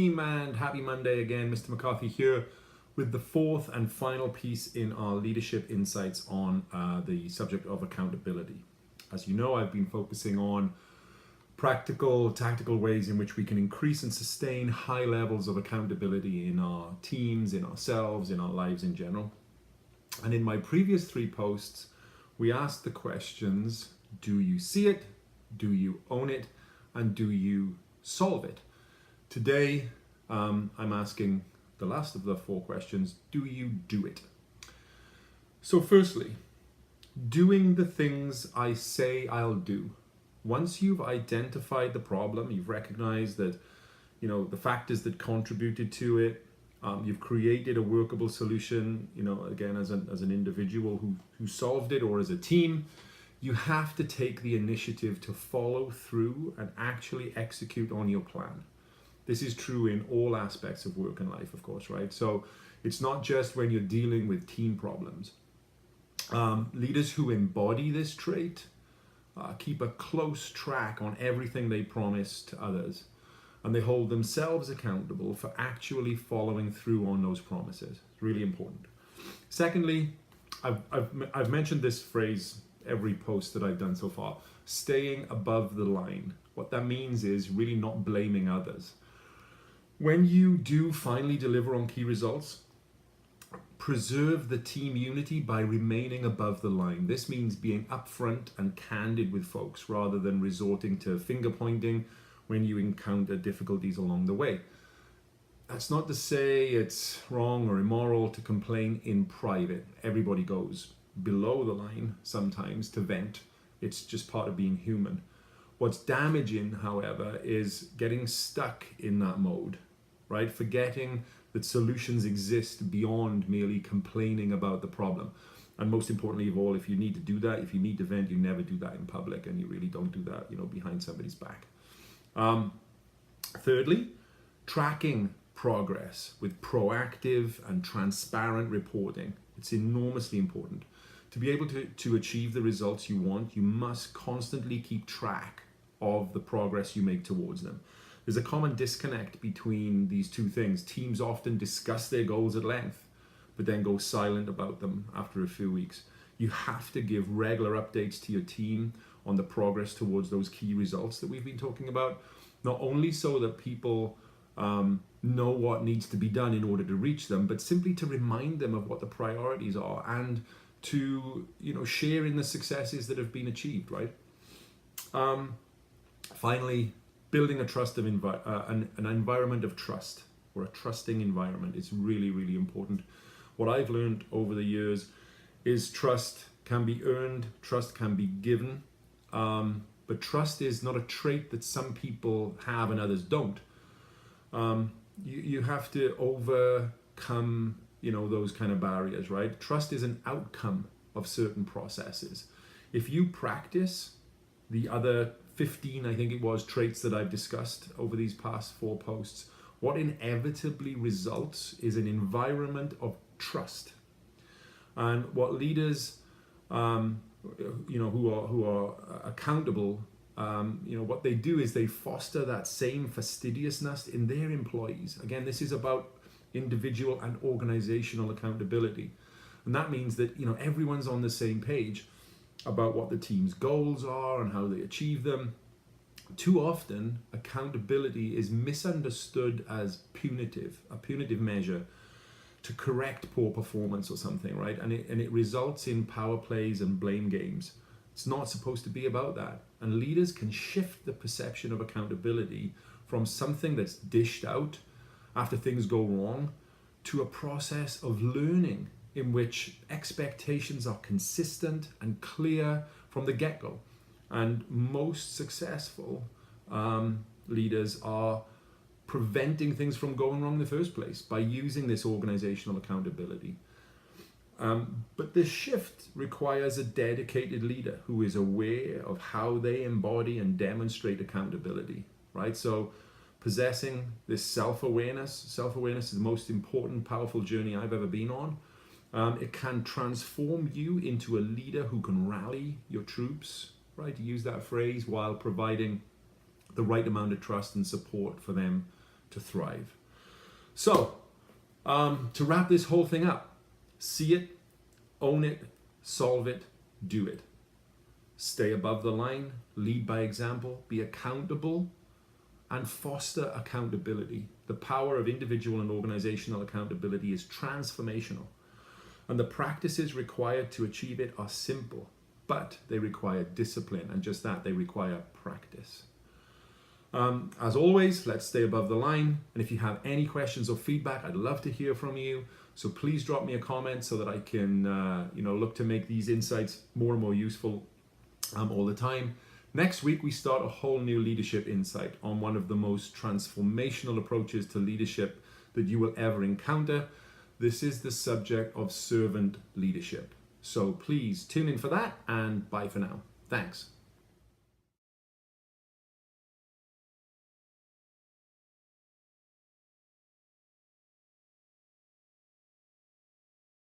team, and happy Monday again. Mr. McCarthy here with the fourth and final piece in our leadership insights on the subject of accountability. As you know, I've been focusing on practical, tactical ways in which we can increase and sustain high levels of accountability in our teams, in ourselves, in our lives in general. And in my previous 3 posts, we asked the questions, do you see it? Do you own it? And do you solve it? Today, I'm asking the last of the 4 questions, do you do it? So firstly, doing the things I say I'll do. Once you've identified the problem, you've recognized that, the factors that contributed to it, you've created a workable solution, again, as an individual who solved it, or as a team, you have to take the initiative to follow through and actually execute on your plan. This is true in all aspects of work and life, of course, right? So it's not just when you're dealing with team problems. Leaders who embody this trait keep a close track on everything they promise to others, and they hold themselves accountable for actually following through on those promises. It's really important. Secondly, I've mentioned this phrase every post that I've done so far, staying above the line. What that means is really not blaming others. When you do finally deliver on key results, preserve the team unity by remaining above the line. This means being upfront and candid with folks rather than resorting to finger pointing when you encounter difficulties along the way. That's not to say it's wrong or immoral to complain in private. Everybody goes below the line sometimes to vent. It's just part of being human. What's damaging, however, is getting stuck in that mode, right? Forgetting that solutions exist beyond merely complaining about the problem. And most importantly of all, if you need to do that, if you need to vent, you never do that in public, and you really don't do that, behind somebody's back. Thirdly, tracking progress with proactive and transparent reporting. It's enormously important. To be able to achieve the results you want, you must constantly keep track of the progress you make towards them. There's a common disconnect between these 2 things. Teams often discuss their goals at length, but then go silent about them after a few weeks. You have to give regular updates to your team on the progress towards those key results that we've been talking about, not only so that people know what needs to be done in order to reach them, but simply to remind them of what the priorities are and to share in the successes that have been achieved, right? Finally, building an environment of trust, or a trusting environment, is really, really important. What I've learned over the years is trust can be earned, trust can be given, but trust is not a trait that some people have and others don't. You have to overcome those kind of barriers, right? Trust is an outcome of certain processes. If you practice the other 15, I think it was, traits that I've discussed over these past 4 posts, what inevitably results is an environment of trust. And what leaders, who are accountable, what they do is they foster that same fastidiousness in their employees. Again, this is about individual and organizational accountability. And that means that, everyone's on the same page about what the team's goals are and how they achieve them. Too often, accountability is misunderstood as a punitive measure to correct poor performance or something, right? And it results in power plays and blame games. It's not supposed to be about that. And leaders can shift the perception of accountability from something that's dished out after things go wrong to a process of learning in which expectations are consistent and clear from the get-go. And most successful leaders are preventing things from going wrong in the first place by using this organizational accountability. But this shift requires a dedicated leader who is aware of how they embody and demonstrate accountability, right? So possessing this self-awareness is the most important, powerful journey I've ever been on. It can transform you into a leader who can rally your troops, right, to use that phrase, while providing the right amount of trust and support for them to thrive. So, to wrap this whole thing up, see it, own it, solve it, do it. Stay above the line, lead by example, be accountable, and foster accountability. The power of individual and organizational accountability is transformational. And the practices required to achieve it are simple, but they require discipline, and just that, they require practice. As always, let's stay above the line. And if you have any questions or feedback, I'd love to hear from you. So please drop me a comment so that I can, look to make these insights more and more useful all the time. Next week, we start a whole new leadership insight on one of the most transformational approaches to leadership that you will ever encounter. This is the subject of servant leadership. So please tune in for that, and bye for now. Thanks.